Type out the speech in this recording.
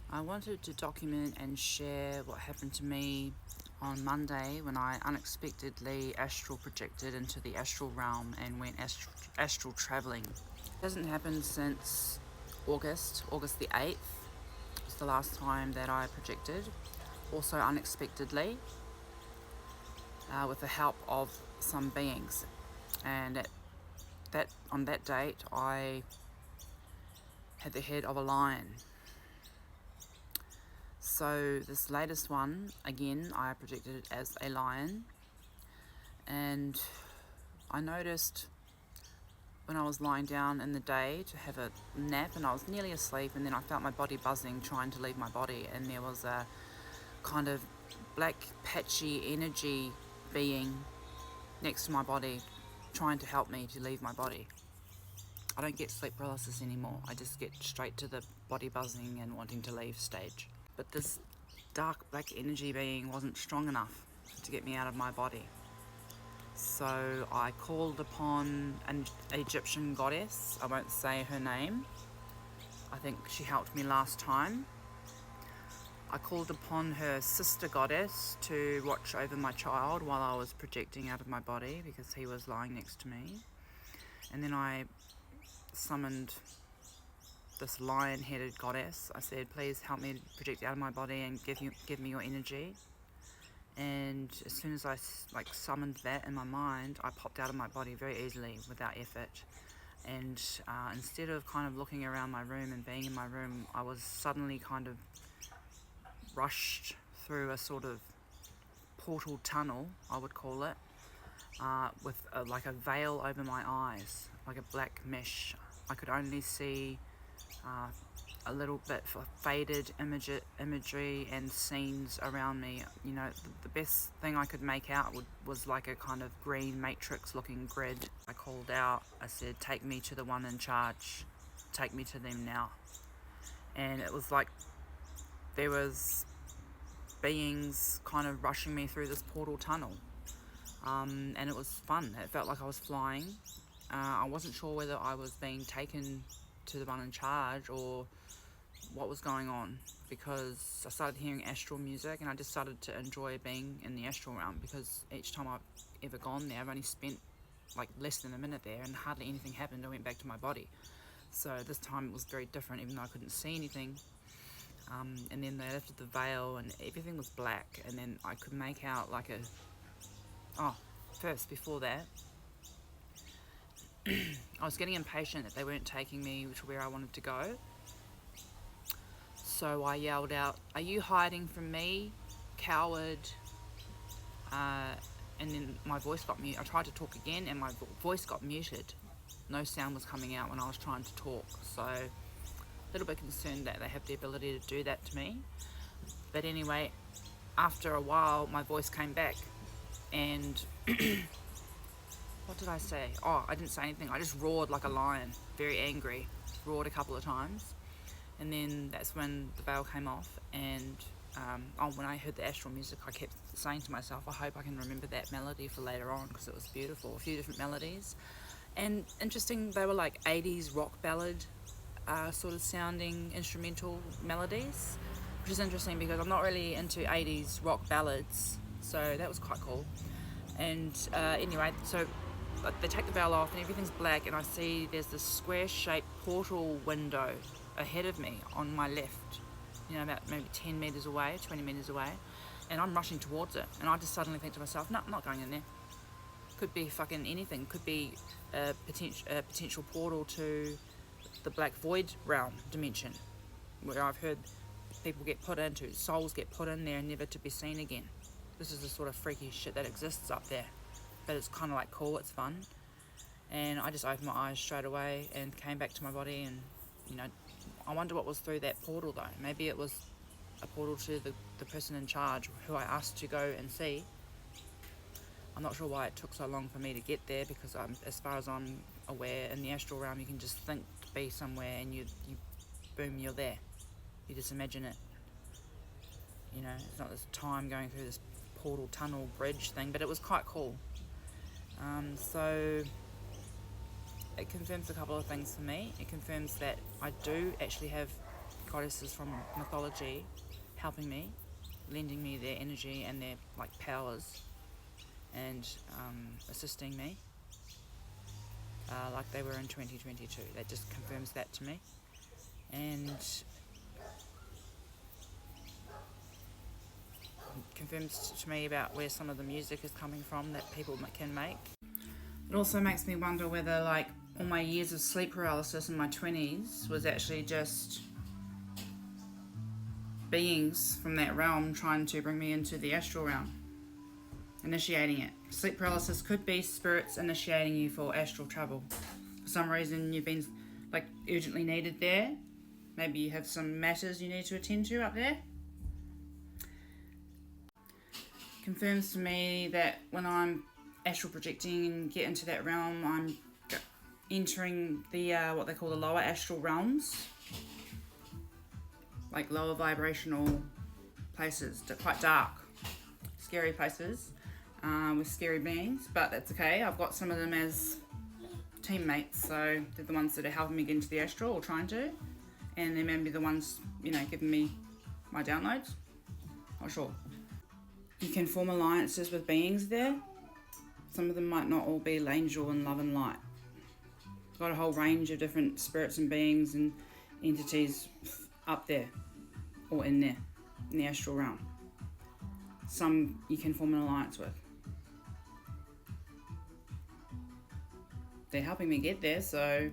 I wanted to document and share what happened to me on Monday when I unexpectedly astral projected into the astral realm and went astral travelling. It hasn't happened since August the 8th. It's the last time that I projected, also unexpectedly, with the help of some beings. And on that date, I had the head of a lion. So this latest one, again, I projected it as a lion, and I noticed when I was lying down in the day to have a nap, and I was nearly asleep, and then I felt my body buzzing, trying to leave my body, and there was a kind of black patchy energy being next to my body trying to help me to leave my body. I don't get sleep paralysis anymore. I just get straight to the body buzzing and wanting to leave stage. But this dark black energy being wasn't strong enough to get me out of my body. So I called upon an Egyptian goddess. I won't say her name. I think she helped me last time. I called upon her sister goddess to watch over my child while I was projecting out of my body because he was lying next to me. And then I summoned this lion-headed goddess. I said, please help me project out of my body and give me your energy. And as soon as I summoned that in my mind, I popped out of my body very easily without effort. And instead of kind of looking around my room and being in my room, I was suddenly kind of rushed through a sort of portal tunnel, I would call it, with like a veil over my eyes, like a black mesh. I could only see a little bit of faded imagery and scenes around me. You know, the best thing I could make out was like a kind of green matrix looking grid. I called out, I said, take me to the one in charge, take me to them now. And it was like there was beings kind of rushing me through this portal tunnel, and it was fun. It felt like I was flying. I wasn't sure whether I was being taken to the one in charge or what was going on, because I started hearing astral music and I just started to enjoy being in the astral realm, because each time I've ever gone there I've only spent like less than a minute there and hardly anything happened. I went back to my body. So this time it was very different, even though I couldn't see anything. And then they lifted the veil and everything was black, and then I could make out like before that, I was getting impatient that they weren't taking me to where I wanted to go. So I yelled out, "Are you hiding from me, coward?" And then my voice got muted. I tried to talk again and my voice got muted. No sound was coming out when I was trying to talk. So a little bit concerned that they have the ability to do that to me. But anyway, after a while my voice came back, and what did I say? Oh, I didn't say anything. I just roared like a lion, very angry. Roared a couple of times. And then that's when the veil came off, and when I heard the astral music, I kept saying to myself, I hope I can remember that melody for later on, because it was beautiful. A few different melodies. And interesting, they were like 80s rock ballad sort of sounding instrumental melodies, which is interesting because I'm not really into 80s rock ballads, so that was quite cool. And anyway, so they take the veil off and everything's black, and I see there's this square shaped portal window ahead of me on my left, about maybe 10 metres away, 20 metres away, and I'm rushing towards it, and I just suddenly think to myself, no, I'm not going in there. Could be fucking anything. Could be a potential portal to the black void realm dimension, where I've heard people get put into, souls get put in there and never to be seen again. This is the sort of freaky shit that exists up there, but it's kind of like cool, it's fun. And I just opened my eyes straight away and came back to my body, and I wonder what was through that portal though. Maybe it was a portal to the person in charge who I asked to go and see. I'm not sure why it took so long for me to get there, because as far as I'm aware, in the astral realm you can just think to be somewhere and you boom, you're there. You just imagine it. It's not this time going through this portal tunnel bridge thing, but it was quite cool. So it confirms a couple of things for me. It confirms that I do actually have goddesses from mythology helping me, lending me their energy and their like powers, and assisting me like they were in 2022. That just confirms that to me. And confirms to me about where some of the music is coming from that people can make. It also makes me wonder whether like all my years of sleep paralysis in my 20s was actually just beings from that realm trying to bring me into the astral realm, initiating it. Sleep paralysis could be spirits initiating you for astral travel. For some reason you've been like urgently needed there. Maybe you have some matters you need to attend to up there. Confirms to me that when I'm astral projecting and get into that realm, I'm entering the what they call the lower astral realms, like lower vibrational places, quite dark, scary places with scary beings. But that's okay. I've got some of them as teammates, so they're the ones that are helping me get into the astral or trying to, and they may be the ones, you know, giving me my downloads. Not sure. You can form alliances with beings there. Some of them might not all be angel and love and light. I've got a whole range of different spirits and beings and entities up there or in there, in the astral realm. Some you can form an alliance with. They're helping me get there, so